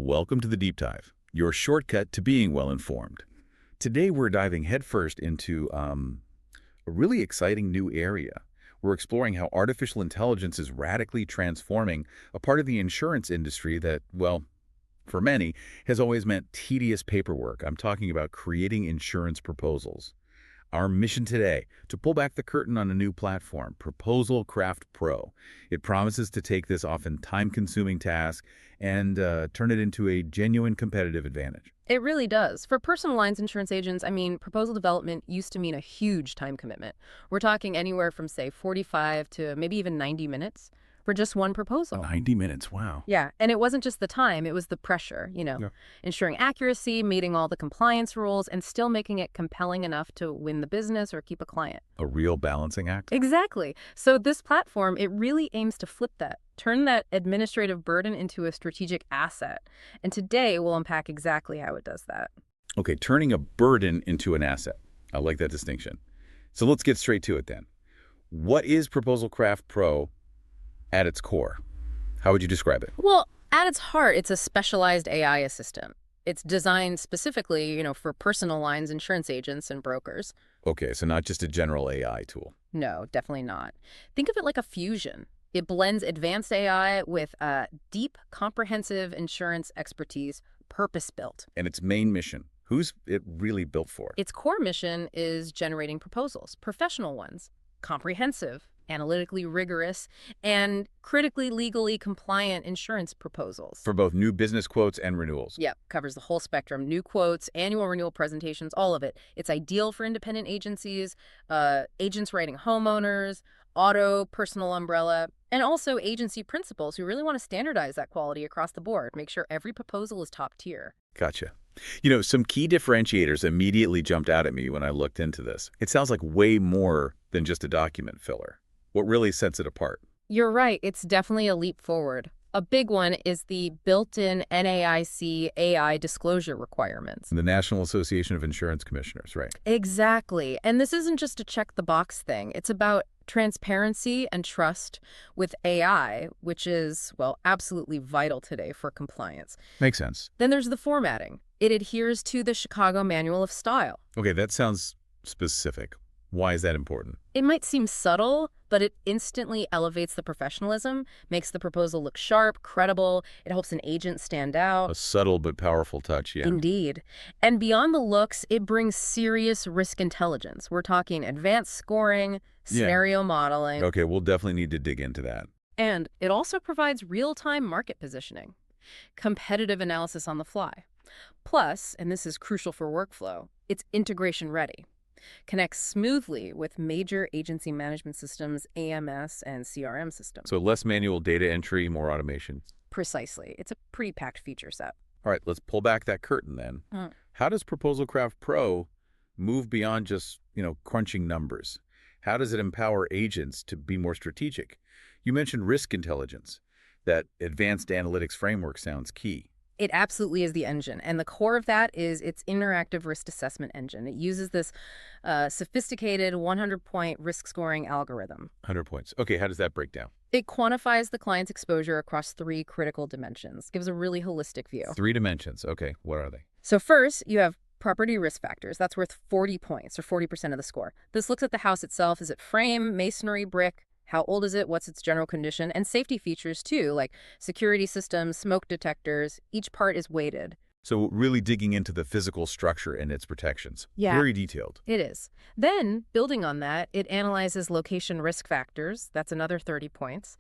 Welcome to the Deep Dive, your shortcut to being well-informed. Today we're diving headfirst into a really exciting new area. We're exploring how artificial intelligence is radically transforming a part of the insurance industry that, well, for many, has always meant tedious paperwork. I'm talking about creating insurance proposals. Our mission today, to pull back the curtain on a new platform, ProposalCraft Pro. It promises to take this often time-consuming task and turn it into a genuine competitive advantage. It really does. For personal lines insurance agents, proposal development used to mean a huge time commitment. We're talking anywhere from, say, 45 to maybe even 90 minutes for just one proposal. 90 minutes, wow. Yeah, and it wasn't just the time, it was the pressure, Yeah. ensuring accuracy, meeting all the compliance rules, and still making it compelling enough to win the business or keep a client. A real balancing act? Exactly. So this platform, it really aims to flip that, turn that administrative burden into a strategic asset. And today we'll unpack exactly how it does that. Okay, turning a burden into an asset. I like that distinction. So let's get straight to it then. What is ProposalCraft Pro at its core? How would you describe it? Well, at its heart, it's a specialized AI assistant. It's designed specifically, for personal lines insurance agents and brokers. Okay, so not just a general AI tool. No, definitely not. Think of it like a fusion. It blends advanced AI with deep, comprehensive insurance expertise, purpose-built. And its main mission, who's it really built for? Its core mission is generating proposals, professional ones, comprehensive, analytically rigorous, and critically legally compliant insurance proposals. For both new business quotes and renewals. Yep, covers the whole spectrum. New quotes, annual renewal presentations, all of it. It's ideal for independent agencies, agents writing homeowners, auto, personal umbrella, and also agency principals who really want to standardize that quality across the board, make sure every proposal is top tier. Gotcha. Some key differentiators immediately jumped out at me when I looked into this. It sounds like way more than just a document filler. What really sets it apart? You're right. It's definitely a leap forward. A big one is the built-in NAIC AI disclosure requirements. The National Association of Insurance Commissioners, right? Exactly. And this isn't just a check-the-box thing. It's about transparency and trust with AI, which is, well, absolutely vital today for compliance. Makes sense. Then there's the formatting. It adheres to the Chicago Manual of Style. Okay, that sounds specific. Why is that important? It might seem subtle, but it instantly elevates the professionalism, makes the proposal look sharp, credible. It helps an agent stand out. A subtle but powerful touch, yeah. Indeed. And beyond the looks, it brings serious risk intelligence. We're talking advanced scoring, scenario modeling. Okay, we'll definitely need to dig into that. And it also provides real-time market positioning, competitive analysis on the fly. Plus, and this is crucial for workflow, it's integration ready. Connects smoothly with major agency management systems, AMS, and CRM systems. So less manual data entry, more automation. Precisely. It's a pretty packed feature set. All right, let's pull back that curtain then. How does ProposalCraft Pro move beyond just, crunching numbers? How does it empower agents to be more strategic? You mentioned risk intelligence. That advanced analytics framework sounds key. It absolutely is the engine, and the core of that is its interactive risk assessment engine. It uses this sophisticated 100-point risk scoring algorithm. 100 points. Okay, how does that break down? It quantifies the client's exposure across 3 critical dimensions, gives a really holistic view. 3 dimensions. Okay, what are they? So first, you have property risk factors. That's worth 40 points, or 40% of the score. This looks at the house itself. Is it frame, masonry, brick? How old is it? What's its general condition? And safety features, too, like security systems, smoke detectors. Each part is weighted. So really digging into the physical structure and its protections. Yeah. Very detailed. It is. Then, building on that, it analyzes location risk factors. That's another 30 points.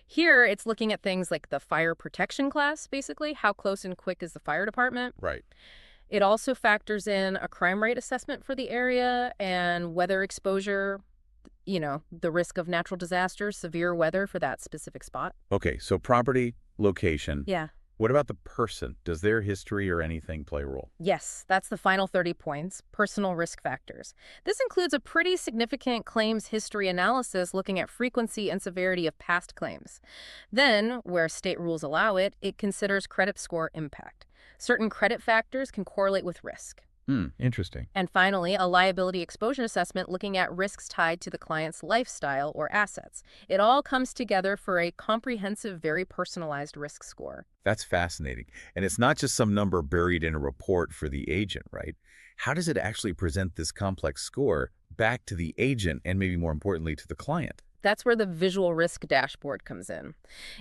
Here, it's looking at things like the fire protection class, basically. How close and quick is the fire department? Right. It also factors in a crime rate assessment for the area and weather exposure, the risk of natural disasters, severe weather for that specific spot. Okay, so property, location. Yeah. What about the person? Does their history or anything play a role? Yes, that's the final 30 points, personal risk factors. This includes a pretty significant claims history analysis looking at frequency and severity of past claims. Then, where state rules allow it, it considers credit score impact. Certain credit factors can correlate with risk. Interesting. And finally, a liability exposure assessment looking at risks tied to the client's lifestyle or assets. It all comes together for a comprehensive, very personalized risk score. That's fascinating. And it's not just some number buried in a report for the agent, right? How does it actually present this complex score back to the agent and maybe more importantly to the client? That's where the visual risk dashboard comes in.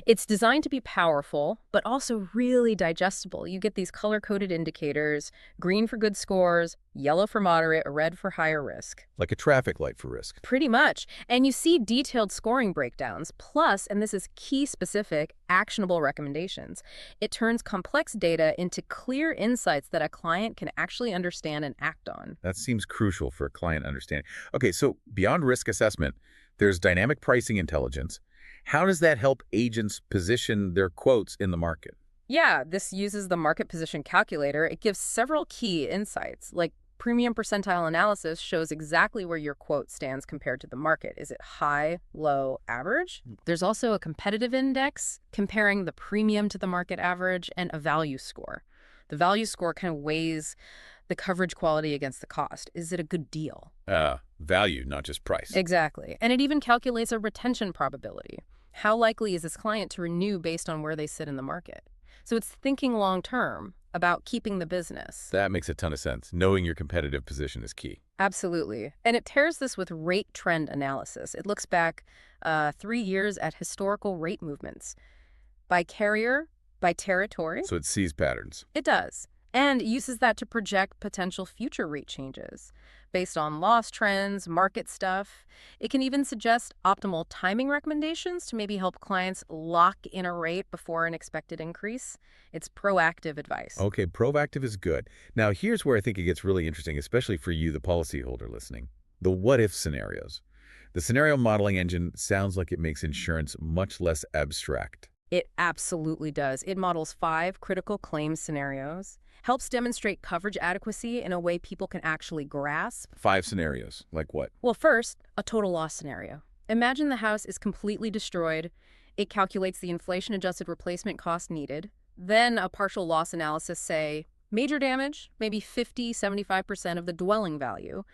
It's designed to be powerful, but also really digestible. You get these color-coded indicators, green for good scores, yellow for moderate, or red for higher risk. Like a traffic light for risk. Pretty much. And you see detailed scoring breakdowns, plus, and this is key specific, actionable recommendations. It turns complex data into clear insights that a client can actually understand and act on. That seems crucial for a client understanding. Okay, so beyond risk assessment, there's dynamic pricing intelligence. How does that help agents position their quotes in the market? Yeah, this uses the market position calculator. It gives several key insights, like premium percentile analysis shows exactly where your quote stands compared to the market. Is it high, low, average? There's also a competitive index comparing the premium to the market average and a value score. The value score kind of weighs the coverage quality against the cost. Is it a good deal? Value, not just price. Exactly. And it even calculates a retention probability. How likely is this client to renew based on where they sit in the market? So it's thinking long term about keeping the business. That makes a ton of sense. Knowing your competitive position is key. Absolutely. And it pairs this with rate trend analysis. It looks back 3 years at historical rate movements by carrier, by territory. So it sees patterns. It does. And uses that to project potential future rate changes based on loss trends, market stuff. It can even suggest optimal timing recommendations to maybe help clients lock in a rate before an expected increase. It's proactive advice. Okay, proactive is good. Now, here's where I think it gets really interesting, especially for you, the policyholder listening. The what-if scenarios. The scenario modeling engine sounds like it makes insurance much less abstract. It absolutely does. It models 5 critical claims scenarios, helps demonstrate coverage adequacy in a way people can actually grasp. 5 scenarios. Like what? Well, first, a total loss scenario. Imagine the house is completely destroyed. It calculates the inflation-adjusted replacement cost needed. Then a partial loss analysis, say, major damage, maybe 50–75% of the dwelling value.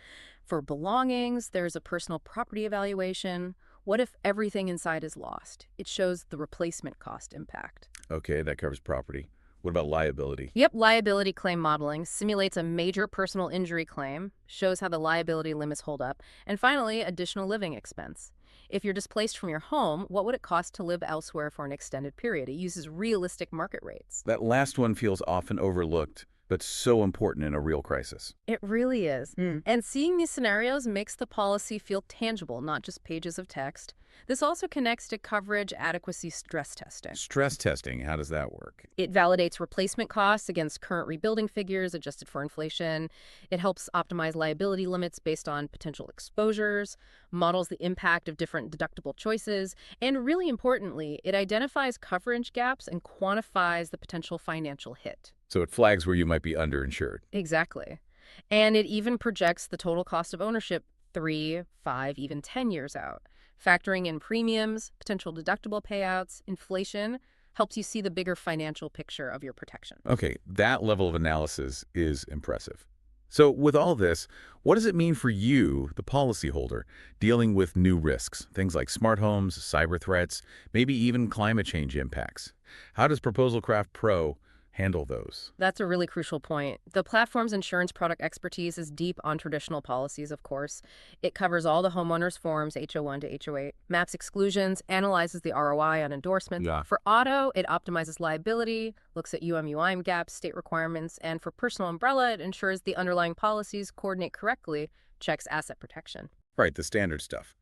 For belongings, there's a personal property evaluation. What if everything inside is lost? It shows the replacement cost impact. Okay, that covers property. What about liability? Yep, liability claim modeling simulates a major personal injury claim, shows how the liability limits hold up, and finally, additional living expense. If you're displaced from your home, what would it cost to live elsewhere for an extended period? It uses realistic market rates. That last one feels often overlooked, but so important in a real crisis. It really is. And seeing these scenarios makes the policy feel tangible, not just pages of text. This also connects to coverage adequacy stress testing. Stress testing, how does that work? It validates replacement costs against current rebuilding figures adjusted for inflation. It helps optimize liability limits based on potential exposures, models the impact of different deductible choices, and really importantly, it identifies coverage gaps and quantifies the potential financial hit. So it flags where you might be underinsured. Exactly. And it even projects the total cost of ownership 3, 5, even 10 years out. Factoring in premiums, potential deductible payouts, inflation, helps you see the bigger financial picture of your protection. Okay, that level of analysis is impressive. So with all this, what does it mean for you, the policyholder, dealing with new risks, things like smart homes, cyber threats, maybe even climate change impacts? How does ProposalCraft Pro handle those? That's a really crucial point. The platform's insurance product expertise is deep on traditional policies, of course. It covers all the homeowners' forms, HO1 to HO8, maps exclusions, analyzes the ROI on endorsements. Yeah. For auto, it optimizes liability, looks at UM gaps, state requirements, and for personal umbrella, it ensures the underlying policies coordinate correctly, checks asset protection. Right, the standard stuff.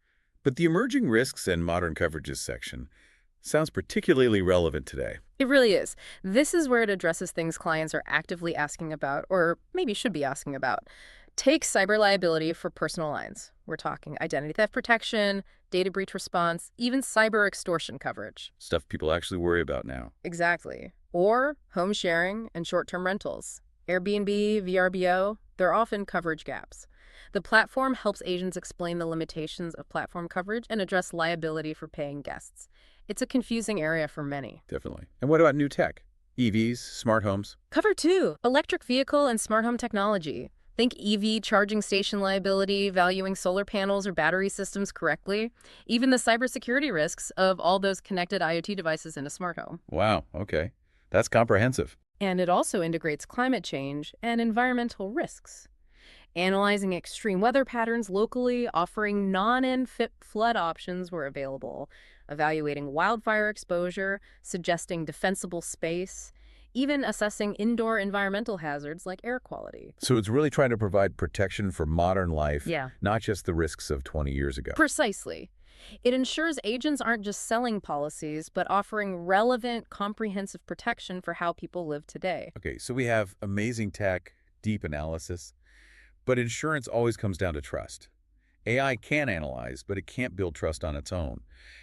But the emerging risks and modern coverages section sounds particularly relevant today. It really is. This is where it addresses things clients are actively asking about, or maybe should be asking about. Take cyber liability for personal lines. We're talking identity theft protection, data breach response, even cyber extortion coverage. Stuff people actually worry about now. Exactly. Or home sharing and short-term rentals. Airbnb, VRBO, they're often coverage gaps. The platform helps agents explain the limitations of platform coverage and address liability for paying guests. It's a confusing area for many. Definitely. And what about new tech? EVs, smart homes? Cover 2, electric vehicle and smart home technology. Think EV charging station liability, valuing solar panels or battery systems correctly, even the cybersecurity risks of all those connected IoT devices in a smart home. Wow, okay. That's comprehensive. And it also integrates climate change and environmental risks, analyzing extreme weather patterns locally, offering non-NFIP flood options where available, evaluating wildfire exposure, suggesting defensible space, even assessing indoor environmental hazards like air quality. So it's really trying to provide protection for modern life, Yeah. not just the risks of 20 years ago. Precisely. It ensures agents aren't just selling policies, but offering relevant, comprehensive protection for how people live today. Okay, so we have amazing tech, deep analysis, but insurance always comes down to trust. AI can analyze, but it can't build trust on its own.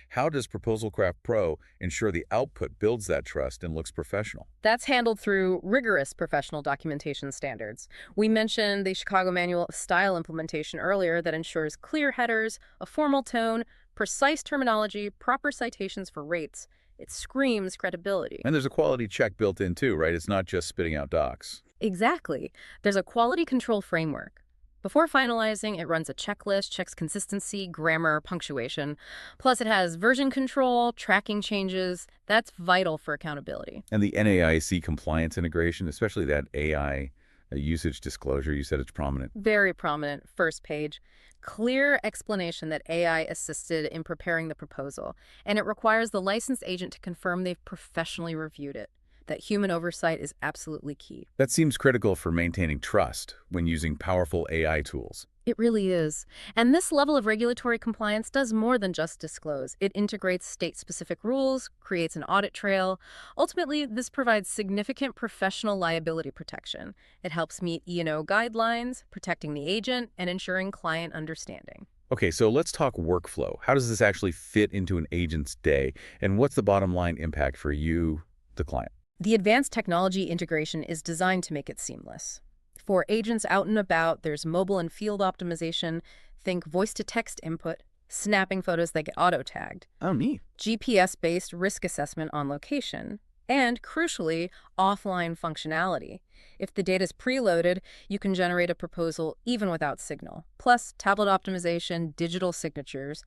How does ProposalCraft Pro ensure the output builds that trust and looks professional? That's handled through rigorous professional documentation standards. We mentioned the Chicago Manual of Style implementation earlier that ensures clear headers, a formal tone, precise terminology, proper citations for rates. It screams credibility. And there's a quality check built in too, right? It's not just spitting out docs. Exactly. There's a quality control framework. Before finalizing, it runs a checklist, checks consistency, grammar, punctuation. Plus, it has version control, tracking changes. That's vital for accountability. And the NAIC compliance integration, especially that AI usage disclosure, you said it's prominent. Very prominent, first page. Clear explanation that AI assisted in preparing the proposal, and it requires the licensed agent to confirm they've professionally reviewed it. That human oversight is absolutely key. That seems critical for maintaining trust when using powerful AI tools. It really is. And this level of regulatory compliance does more than just disclose. It integrates state-specific rules, creates an audit trail. Ultimately, this provides significant professional liability protection. It helps meet E&O guidelines, protecting the agent, and ensuring client understanding. Okay, so let's talk workflow. How does this actually fit into an agent's day? And what's the bottom line impact for you, the client? The advanced technology integration is designed to make it seamless. For agents out and about, there's mobile and field optimization. Think voice-to-text input, snapping photos that get auto-tagged, Oh, neat. GPS-based risk assessment on location, and, crucially, offline functionality. If the data is preloaded, you can generate a proposal even without signal. Plus, tablet optimization, digital signatures.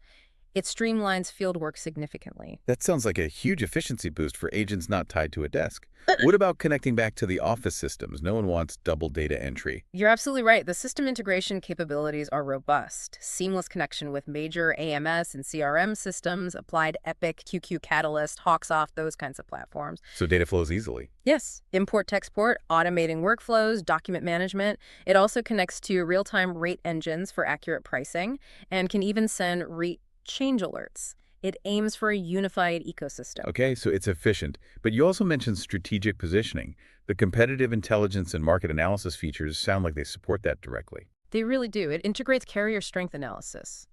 It streamlines fieldwork significantly. That sounds like a huge efficiency boost for agents not tied to a desk. What about connecting back to the office systems? No one wants double data entry. You're absolutely right. The system integration capabilities are robust. Seamless connection with major AMS and CRM systems, applied Epic, QQ Catalyst, Hawksoft, those kinds of platforms. So data flows easily. Yes, import-export, automating workflows, document management. It also connects to real-time rate engines for accurate pricing and can even send rate change alerts. It aims for a unified ecosystem. Okay, so it's efficient. But you also mentioned strategic positioning. The competitive intelligence and market analysis features sound like they support that directly. They really do. It integrates carrier strength analysis,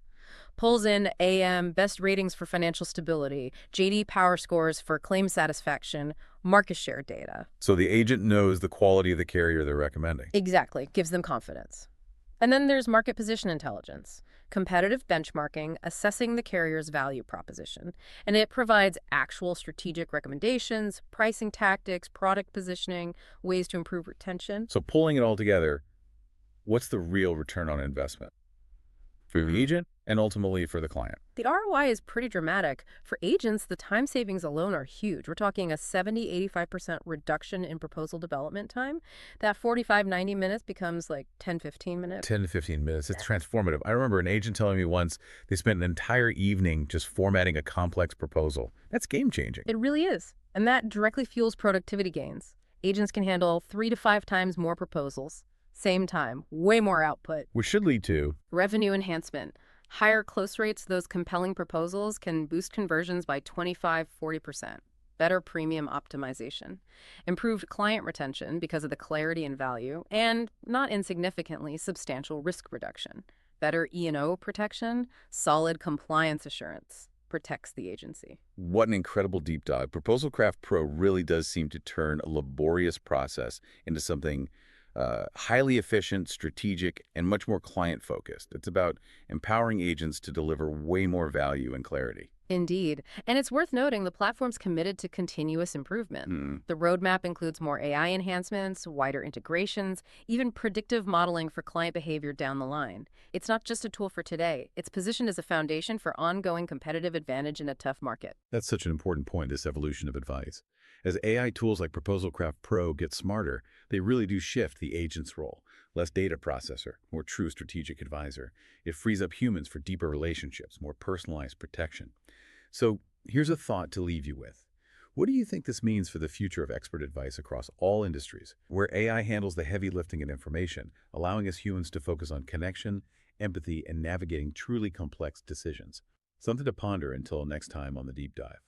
pulls in AM, best ratings for financial stability, JD power scores for claim satisfaction, market share data. So the agent knows the quality of the carrier they're recommending. Exactly. Gives them confidence. And then there's market position intelligence, competitive benchmarking, assessing the carrier's value proposition. And it provides actual strategic recommendations, pricing tactics, product positioning, ways to improve retention. So pulling it all together, what's the real return on investment for the agent and ultimately for the client? The ROI is pretty dramatic. For agents, the time savings alone are huge. We're talking a 70–85% reduction in proposal development time. That 45–90 minutes becomes like 10–15 minutes. 10 to 15 minutes. It's transformative. I remember an agent telling me once they spent an entire evening just formatting a complex proposal. That's game-changing. It really is. And that directly fuels productivity gains. Agents can handle 3 to 5 times more proposals. Same time, way more output. Which should lead to Revenue enhancement. Higher close rates of those compelling proposals can boost conversions by 25–40%. Better premium optimization. Improved client retention because of the clarity and value. And, not insignificantly, substantial risk reduction. Better E&O protection. Solid compliance assurance. Protects the agency. what an incredible deep dive. ProposalCraft Pro really does seem to turn a laborious process into something highly efficient, strategic, and much more client-focused. It's about empowering agents to deliver way more value and clarity. Indeed. And it's worth noting the platform's committed to continuous improvement. Hmm. The roadmap includes more AI enhancements, wider integrations, even predictive modeling for client behavior down the line. It's not just a tool for today, it's positioned as a foundation for ongoing competitive advantage in a tough market. That's such an important point, this evolution of advice. As AI tools like ProposalCraft Pro get smarter, they really do shift the agent's role. Less data processor, more true strategic advisor. It frees up humans for deeper relationships, more personalized protection. So here's a thought to leave you with. What do you think this means for the future of expert advice across all industries, where AI handles the heavy lifting and information, allowing us humans to focus on connection, empathy, and navigating truly complex decisions? Something to ponder until next time on the deep dive.